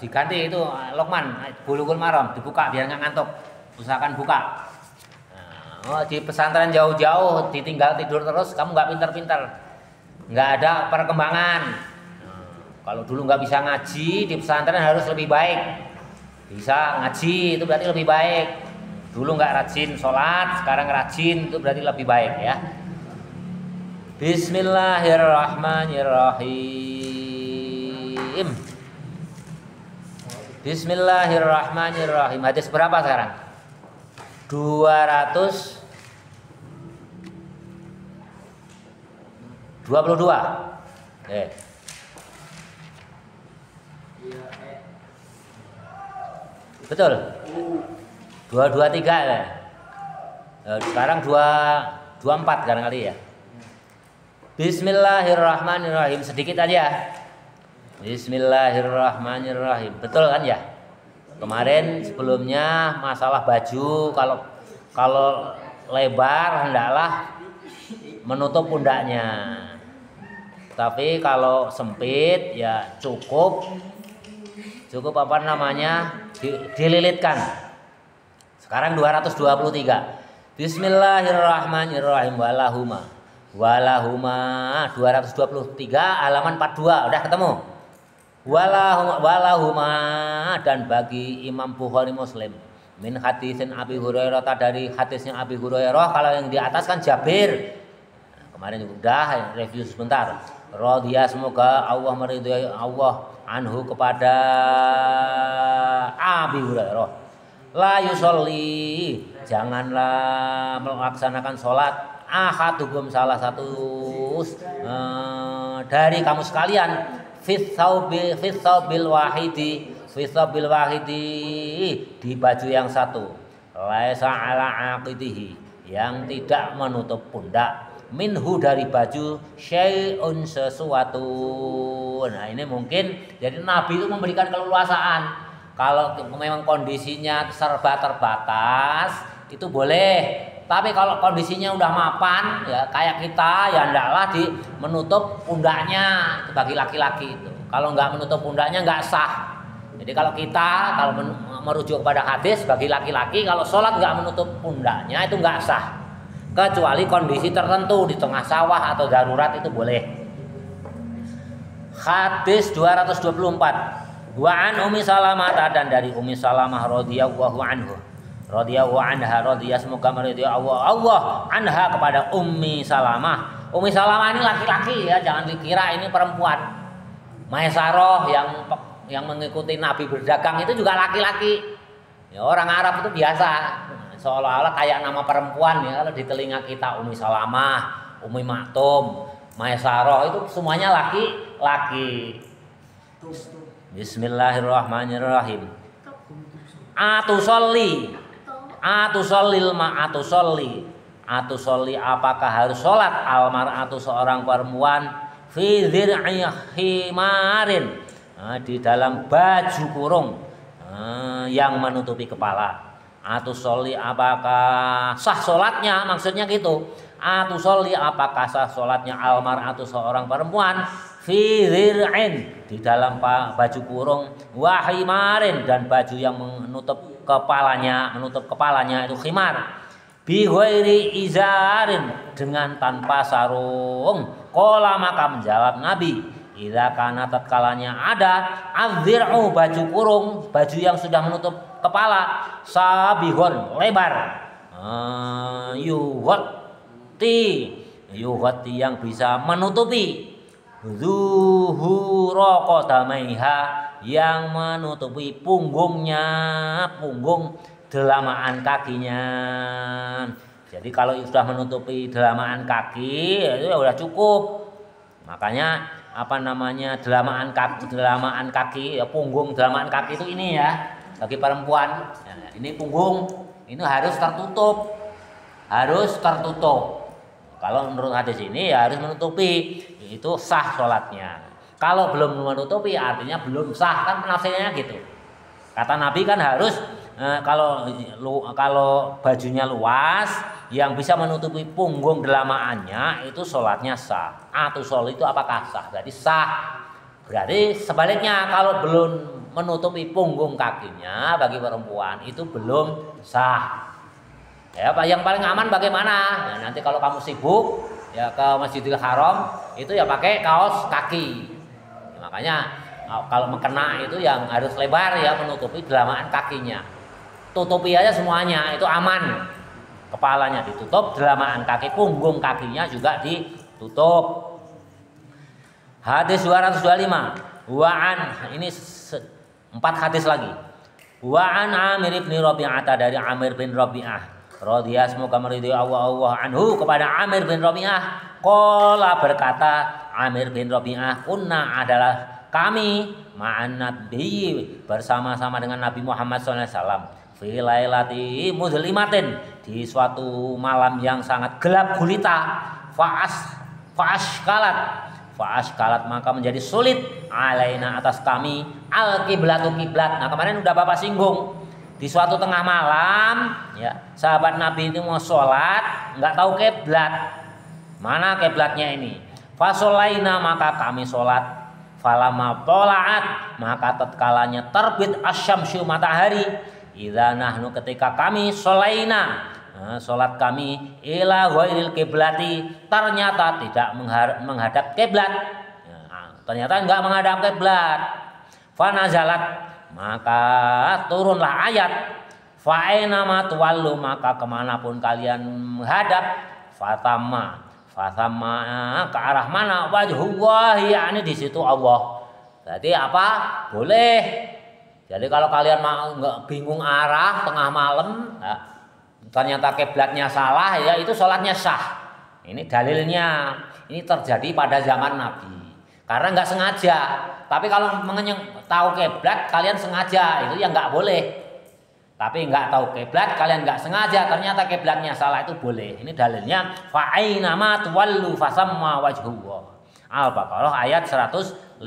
diganti itu Lokman Bulughul Maram dibuka biar nggak ngantuk, usahakan buka. Nah, di pesantren jauh-jauh ditinggal tidur terus kamu nggak pinter-pinter, nggak ada perkembangan. Nah, kalau dulu nggak bisa ngaji di pesantren harus lebih baik, bisa ngaji itu berarti lebih baik. Dulu nggak rajin sholat, sekarang rajin itu berarti lebih baik ya. Bismillahirrahmanirrahim. Bismillahirrahmanirrahim. Hadis berapa sekarang? 222. Betul. 223 ya. Sekarang 224 barangkali ya. Bismillahirrahmanirrahim. Sedikit aja. Bismillahirrahmanirrahim. Betul kan ya? Kemarin sebelumnya masalah baju, kalau lebar hendaklah menutup pundaknya. Tapi kalau sempit ya cukup apa namanya? Dililitkan. Sekarang 223. Bismillahirrahmanirrahim. Walahuma 223 halaman 42 udah ketemu. Walahuma dan bagi Imam Bukhari Muslim min hadisin Abi Hurairah, dari hadisnya Abi Hurairah. Kalau yang di atas kan Jabir, kemarin udah review sebentar. Radhiya, semoga Allah meridhai Allah anhu kepada Abi Hurairah. La yusolli, janganlah melaksanakan sholat ahadukum, salah satu dari kamu sekalian, fit thawbil wahidi di baju yang satu, laisa ala aqidihi, yang tidak menutup pundak, minhu dari baju, syai'un sesuatu. Nah ini mungkin jadi Nabi itu memberikan keleluasaan. Kalau memang kondisinya serba terbatas itu boleh. Tapi kalau kondisinya udah mapan ya kayak kita ya hendaklah menutup pundaknya bagi laki-laki itu. Kalau nggak menutup pundaknya nggak sah. Jadi kalau kita merujuk kepada hadis bagi laki-laki kalau sholat nggak menutup pundaknya itu nggak sah. Kecuali kondisi tertentu di tengah sawah atau darurat itu boleh. Hadis 224. Wa an Ummi Salamah, dan dari Ummi Salamah radhiyallahu anha, semoga meridhai Allah anha kepada Ummi Salamah. Ummi Salamah ini laki-laki ya, jangan dikira ini perempuan. Maisarah yang mengikuti Nabi berdagang itu juga laki-laki. Ya, orang Arab itu biasa seolah-olah kayak nama perempuan ya, kalau di telinga kita Ummi Salamah, Ummi Maktum, Maisarah itu semuanya laki-laki. Bismillahirrahmanirrahim. Atusolli, apakah harus sholat almar'atu seorang perempuan fi dzir'i himarin, di dalam baju kurung yang menutupi kepala. Atusolli, apakah sah sholatnya, maksudnya gitu. Atusolli, apakah sah sholatnya almar'atu seorang perempuan fi dzir'in, di dalam baju kurung, wa himarin, dan baju yang menutup kepalanya itu khimar, bi ghairi izarin, dengan tanpa sarung. Qala, maka menjawab Nabi, idza kana tatkalanya ada adzir'u, baju kurung, baju yang sudah menutup kepala, sabihun, lebar, yughatti yang bisa menutupi, zuhura qadamaiha, yang menutupi punggung delamaan kakinya. Jadi kalau sudah menutupi delamaan kaki itu ya udah cukup. Makanya delamaan kaki ya, punggung delamaan kaki itu ini ya bagi perempuan. Nah, ini punggung ini harus tertutup. Kalau menurut hadis ini ya harus menutupi, itu sah sholatnya. Kalau belum menutupi artinya belum sah, kan penafsirannya gitu. Kata Nabi kan harus kalau bajunya luas yang bisa menutupi punggung delamaannya itu sholatnya sah. Atusolli itu apakah sah? Berarti sah. Berarti sebaliknya kalau belum menutupi punggung kakinya bagi perempuan itu belum sah. Ya, yang paling aman bagaimana? Ya, nanti kalau kamu sibuk ya ke Masjidil Haram itu ya pakai kaos kaki. Ya, makanya kalau mekena itu yang harus lebar ya menutupi dalaman kakinya. Tutupi aja semuanya itu aman. Kepalanya ditutup, dalaman kaki, punggung kakinya juga ditutup. Hadis 225. Wa'an ini 4 hadis lagi. Wa'an Amir bin Rabi'ah dari Amir bin Rabi'ah. Radhiyallahu semoga meridhai Allah anhu kepada Amir bin Rabi'ah. Qala berkata Amir bin Rabi'ah, kunna adalah kami ma'an nabi bersama-sama dengan Nabi Muhammad SAW fi lailati muzlimatin di suatu malam yang sangat gelap gulita fa'ashkalat maka menjadi sulit alaina atas kami al kiblatu kiblat. Nah kemarin udah Bapak singgung di suatu tengah malam ya sahabat Nabi ini mau sholat nggak tahu kiblat mana kiblatnya ini. Fasolaina maka kami sholat. Falama tolaat maka tatkalanya terbit asyamsyu matahari. Idza nahnu ketika kami sholaina sholat kami ila ghairil kiblati ternyata tidak menghadap kiblat. Ternyata enggak menghadap kiblat. Fanazalat maka turunlah ayat fa'aina ma tuwallu maka kemanapun kalian menghadap fatama ke arah mana wajhullah yakni di situ Allah. Jadi apa? Boleh. Jadi kalau kalian mau nggak bingung arah tengah malam, ya, ternyata kiblatnya salah, ya itu sholatnya sah. Ini dalilnya. Ini terjadi pada zaman Nabi. Karena nggak sengaja. Tapi kalau tahu kiblat kalian sengaja itu ya nggak boleh. Tapi nggak tahu kiblat kalian nggak sengaja ternyata kiblatnya salah itu boleh. Ini dalilnya fa'aina ma tuwallu fasamma wajhullah. Al-Baqarah ayat 115.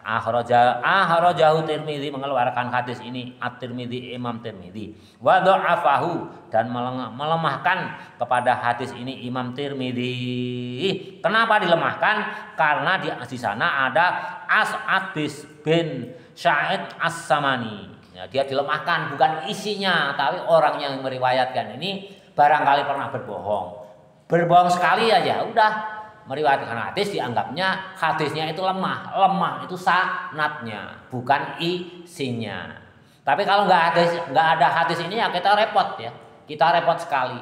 Akhrajahu Tirmidzi mengeluarkan hadis ini At-Tirmidzi Imam Tirmidzi wa dha'afahu dan melemahkan kepada hadis ini Imam Tirmidzi. Kenapa dilemahkan? Karena di sana ada As'ad bin Sa'id As-Samani. Ya, dia dilemahkan bukan isinya tapi orang yang meriwayatkan ini barangkali pernah berbohong sekali aja udah meriwayatkan hadis dianggapnya hadisnya itu lemah itu sanadnya bukan isinya. Tapi kalau nggak ada hadis ini ya kita repot sekali.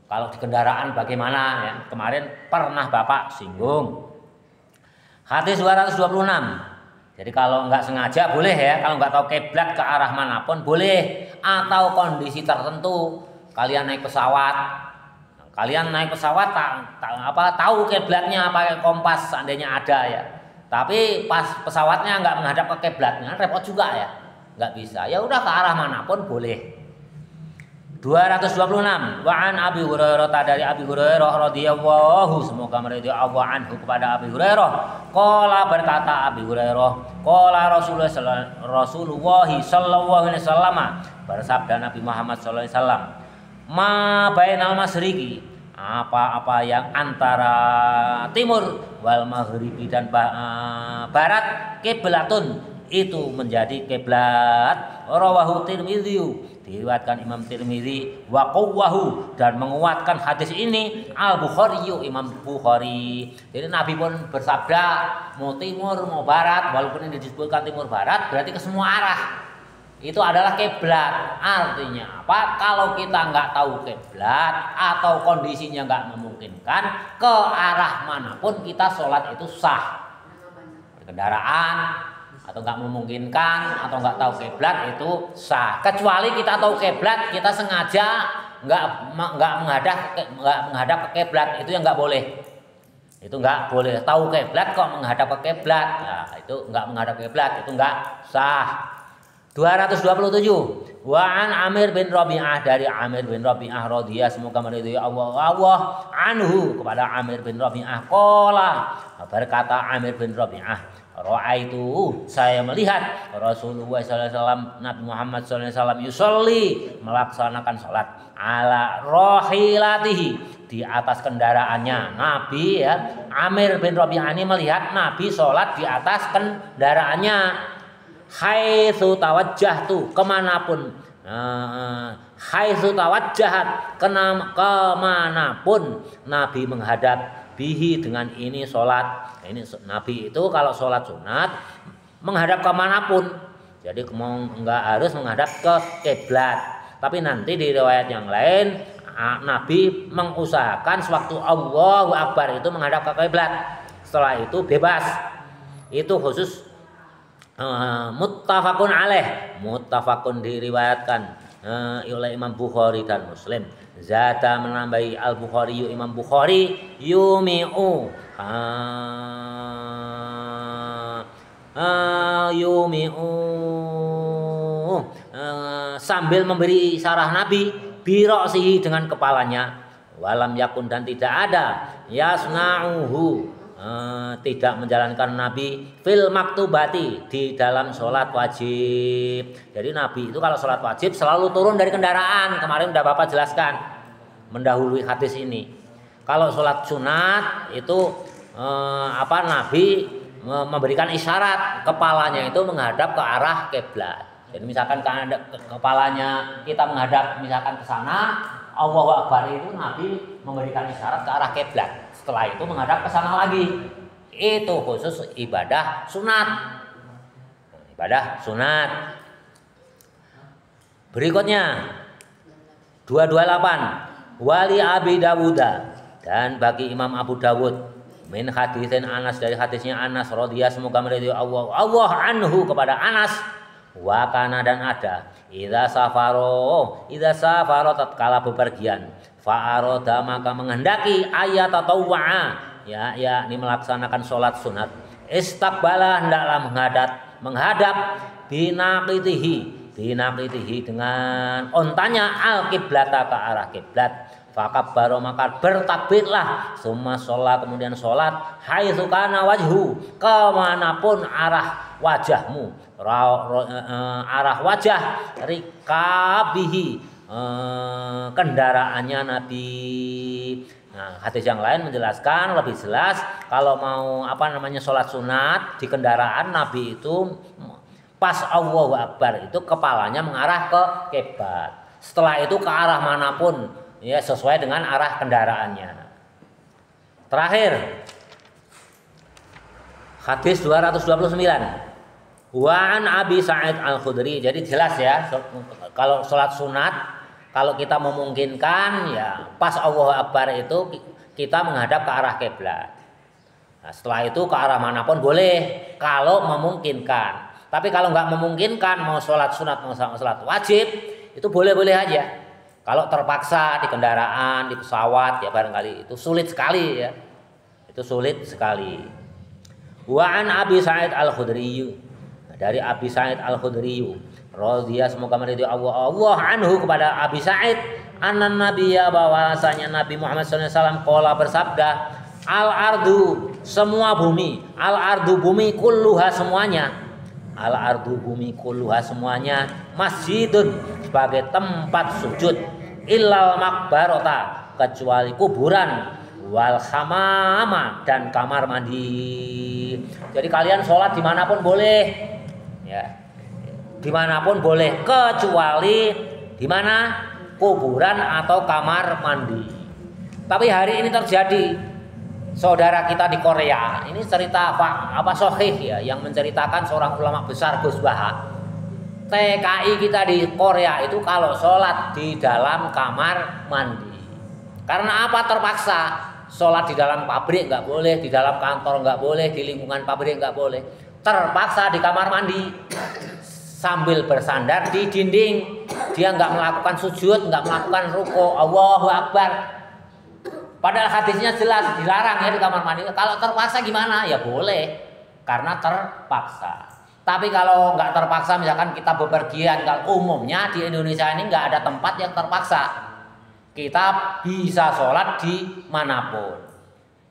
Kalau di kendaraan bagaimana ya kemarin pernah Bapak singgung hadis 226. Jadi kalau nggak sengaja boleh ya, kalau nggak tahu kiblat ke arah manapun boleh, atau kondisi tertentu kalian naik pesawat tahu kiblatnya pakai kompas seandainya ada ya, tapi pas pesawatnya nggak menghadap ke kiblatnya repot juga ya, nggak bisa. Ya udah ke arah manapun boleh. 226 Wa'an Abi Hurairah dari Abi Hurairah radhiyallahu semoga meridhai Allah anhu kepada Abi Hurairah qala berkata Abi Hurairah qala Rasulullah sallallahu alaihi wasallam bersabda Nabi Muhammad sallallahu alaihi wasallam ma bainal masriqi apa-apa yang antara timur wal maghribi dan barat kiblatun itu menjadi kiblat. Rawahu Tirmidzi diriwayatkan Imam Tirmidzi wa qawwahu dan menguatkan hadis ini Al-Bukhari Imam Bukhari. Jadi Nabi pun bersabda mau timur mau barat walaupun ini disebutkan timur barat berarti ke semua arah itu adalah kiblat. Artinya apa? Kalau kita nggak tahu kiblat atau kondisinya nggak memungkinkan ke arah manapun kita sholat itu sah. Kendaraan atau nggak memungkinkan atau nggak tahu kiblat itu sah, kecuali kita tahu kiblat kita sengaja nggak menghadap ke kiblat itu yang nggak boleh. Itu nggak boleh tahu kiblat kok menghadap ke kiblat, nah, itu nggak menghadap ke kiblat itu nggak sah. 227 Wa'an Amir bin Rabi'ah dari Amir bin Rabi'ah radhiyallahu semoga meridhai Allah anhu kepada Amir bin Rabi'ah qala berkata Amir bin Rabi'ah Ra'aitu saya melihat Rasulullah sallallahu alaihi wasallam Nabi Muhammad sallallahu alaihi wasallam yusolli melaksanakan salat ala rahilatihi di atas kendaraannya. Nabi ya Amir bin Rabi'ah ini melihat Nabi salat di atas kendaraannya. haitsu tawajjahtu, kemanapun haitsu tawajjahat, kemanapun Nabi menghadap, bihi dengan ini sholat. Ini Nabi itu kalau sholat sunat menghadap kemanapun, jadi enggak harus menghadap ke kiblat. Tapi nanti di riwayat yang lain Nabi mengusahakan sewaktu Allahu Akbar itu menghadap ke kiblat. Setelah itu bebas. Itu khusus muttafaqun alaih, muttafaqun diriwayatkan oleh Imam Bukhari dan Muslim. Zada menambahi Al-Bukhari, Imam Bukhari, yumi'u sambil memberi isyarat Nabi biroksihi dengan kepalanya, walam yakun dan tidak ada yasna'uhu tidak menjalankan Nabi fil maktubati di dalam sholat wajib. Jadi Nabi itu kalau sholat wajib selalu turun dari kendaraan. Kemarin udah Bapak jelaskan mendahului hadis ini. Kalau sholat sunat itu Nabi memberikan isyarat kepalanya itu menghadap ke arah kiblat. Jadi misalkan kepalanya kita menghadap misalkan ke sana, Allahu Akbar itu Nabi memberikan isyarat ke arah kiblat. Setelah itu menghadap ke sana lagi. Itu khusus ibadah sunat. Ibadah sunat. Berikutnya 228 wali Abi Dawuda, dan bagi Imam Abu Dawud min hadisin Anas, dari hadisnya Anas radhiyallahu semoga meridhoi Allah anhu kepada Anas, wa kana dan ada idza safaro tatkala bepergian, fa arada maka menghendaki ayat tatawwa ini melaksanakan sholat sunat, istaqbala hendaklah menghadap binaqitihi dengan ontanya al kiblata ke arah kiblat. Fakabbaro maka bertakbirlah, summa sholat kemudian sholat, haitsu kana wajhu kemanapun arah wajahmu, arah wajah rikabihi kendaraannya Nabi. Nah, hadis yang lain menjelaskan lebih jelas kalau mau sholat sunat di kendaraan Nabi itu pas Allahu Akbar itu kepalanya mengarah ke kiblat. Setelah itu ke arah manapun ya sesuai dengan arah kendaraannya. Terakhir hadis 229 wa an Abi Sa'id Al-Khudri. Jadi jelas ya kalau sholat sunat kalau kita memungkinkan ya pas Allahu Akbar itu kita menghadap ke arah kiblat. Nah, setelah itu ke arah manapun boleh kalau memungkinkan. Tapi kalau nggak memungkinkan mau sholat sunat mau sholat wajib itu boleh-boleh aja. Kalau terpaksa di kendaraan, di pesawat ya barangkali itu sulit sekali ya. Itu sulit sekali. Wa an Abi Sa'id Al-Khudri, dari Abi Sa'id Al-Khudri radhiyallahu semoga meridhoi Allah anhu kepada Abi Sa'id, anan nabiyya bahwasanya Nabi Muhammad SAW qala bersabda, al ardu semua bumi, al ardu bumi kulluha semuanya, al ardu bumi kulluha semuanya, masjidun sebagai tempat sujud, illal makbarota kecuali kuburan, wal hamama dan kamar mandi. Jadi kalian sholat dimanapun boleh ya, dimanapun boleh kecuali di mana kuburan atau kamar mandi. Tapi hari ini terjadi saudara kita di Korea, ini cerita sahih ya yang menceritakan seorang ulama besar Gus Baha. TKI kita di Korea itu kalau sholat di dalam kamar mandi. Karena apa? Terpaksa. Sholat di dalam pabrik nggak boleh, di dalam kantor nggak boleh, di lingkungan pabrik nggak boleh. Terpaksa di kamar mandi sambil bersandar di dinding. Dia nggak melakukan sujud, nggak melakukan ruku, Allahu Akbar. Padahal hadisnya jelas dilarang ya di kamar mandi. Kalau terpaksa gimana? Ya boleh, karena terpaksa. Tapi kalau nggak terpaksa, misalkan kita bepergian, kalau umumnya di Indonesia ini nggak ada tempat yang terpaksa. Kita bisa sholat di manapun.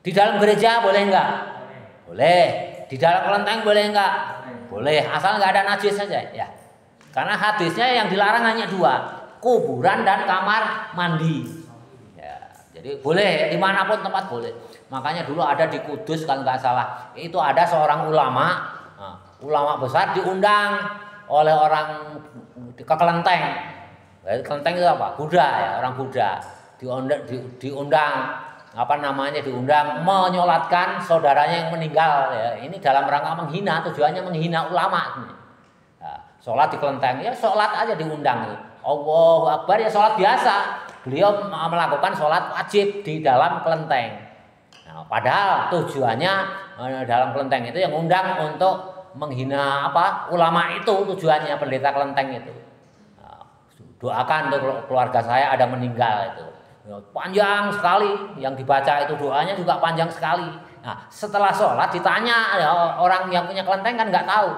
Di dalam gereja boleh nggak? Boleh. Di dalam kelenteng boleh nggak? Boleh. Asal nggak ada najis saja ya. Karena hadisnya yang dilarang hanya dua, kuburan dan kamar mandi. Ya, jadi boleh dimanapun tempat boleh. Makanya dulu ada di Kudus kalau nggak salah, itu ada seorang ulama. ulama besar diundang oleh orang ke kelenteng. Kelenteng itu apa? Buddha ya, orang Buddha. Diundang apa namanya, diundang menyolatkan saudaranya yang meninggal ya. Ini dalam rangka menghina, tujuannya menghina ulama. Nah, sholat di kelenteng ya, sholat aja diundang. Allahu Akbar ya, sholat biasa. Beliau melakukan sholat wajib di dalam kelenteng. Nah, padahal tujuannya dalam kelenteng itu yang undang untuk menghina apa, ulama itu tujuannya, pendeta kelenteng itu. Nah, doakan untuk keluarga saya ada meninggal itu. Panjang sekali yang dibaca itu, doanya juga panjang sekali. Nah, setelah sholat ditanya ya, orang yang punya kelenteng kan nggak tahu,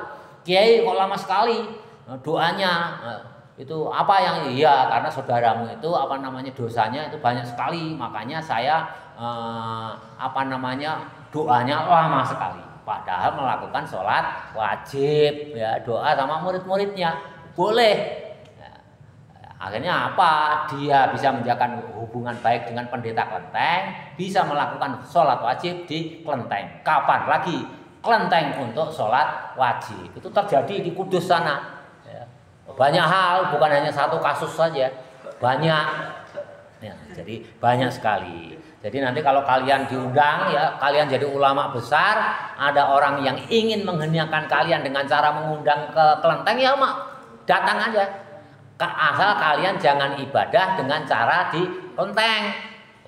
Kiai kok lama sekali doanya. Itu apa yang iya, karena saudaramu itu apa namanya, dosanya itu banyak sekali, makanya saya apa namanya, doanya lama sekali. Padahal melakukan sholat wajib ya, doa sama murid-muridnya boleh. Akhirnya apa? Dia bisa menjaga hubungan baik dengan pendeta kelenteng, bisa melakukan sholat wajib di kelenteng. Kapan lagi kelenteng untuk sholat wajib? Itu terjadi di Kudus sana. Banyak hal, bukan hanya satu kasus saja, banyak. Ya, jadi banyak sekali. Jadi nanti kalau kalian diundang ya, kalian jadi ulama besar, ada orang yang ingin menghinakan kalian dengan cara mengundang ke kelenteng ya, datang aja. Asal kalian jangan ibadah dengan cara di kelenteng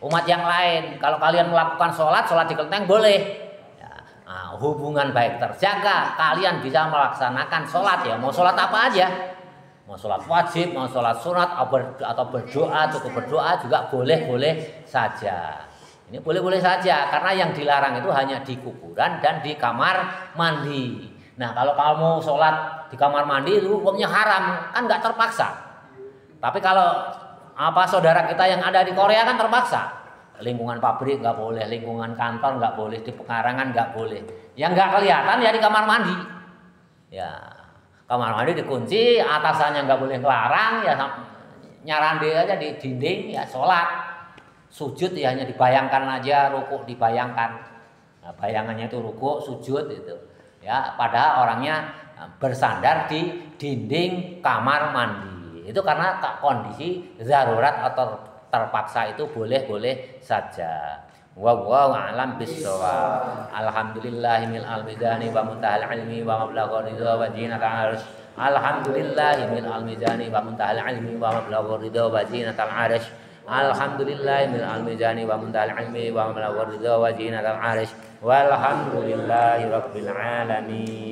umat yang lain. Kalau kalian melakukan sholat di kelenteng boleh. Ya, nah, hubungan baik terjaga, kalian bisa melaksanakan sholat ya, mau sholat apa aja. Mau sholat wajib, mau sholat sunat atau berdoa, cukup berdoa juga boleh-boleh saja. Ini boleh-boleh saja, karena yang dilarang itu hanya di kuburan dan di kamar mandi. Nah, kalau kamu sholat di kamar mandi itu hukumnya haram, kan nggak terpaksa. Tapi kalau apa saudara kita yang ada di Korea kan terpaksa. Lingkungan pabrik nggak boleh, lingkungan kantor nggak boleh, di pekarangan nggak boleh. Yang nggak kelihatan ya di kamar mandi. Ya. Kamar mandi dikunci, atasannya nggak boleh ngelarang, ya nyarandi aja di dinding, ya sholat. Sujud ya hanya dibayangkan aja, rukuk dibayangkan. Nah, bayangannya itu rukuk, sujud itu. Ya, padahal orangnya bersandar di dinding kamar mandi. Itu karena kondisi darurat atau terpaksa itu boleh-boleh saja. Wallahu a'lam bissawab. Alhamdulillahil al-mizani wa muntahal ilmi wa mablagha ridha wa zinatal arsh. Alhamdulillahil al-mizani wa muntahal ilmi wa mablagha ridha wa zinatal arsh. Alhamdulillahil al-mizani wa muntahal ilmi wa mablagha ridha wa zinatal arsh. Walhamdulillahi rabbil alamin.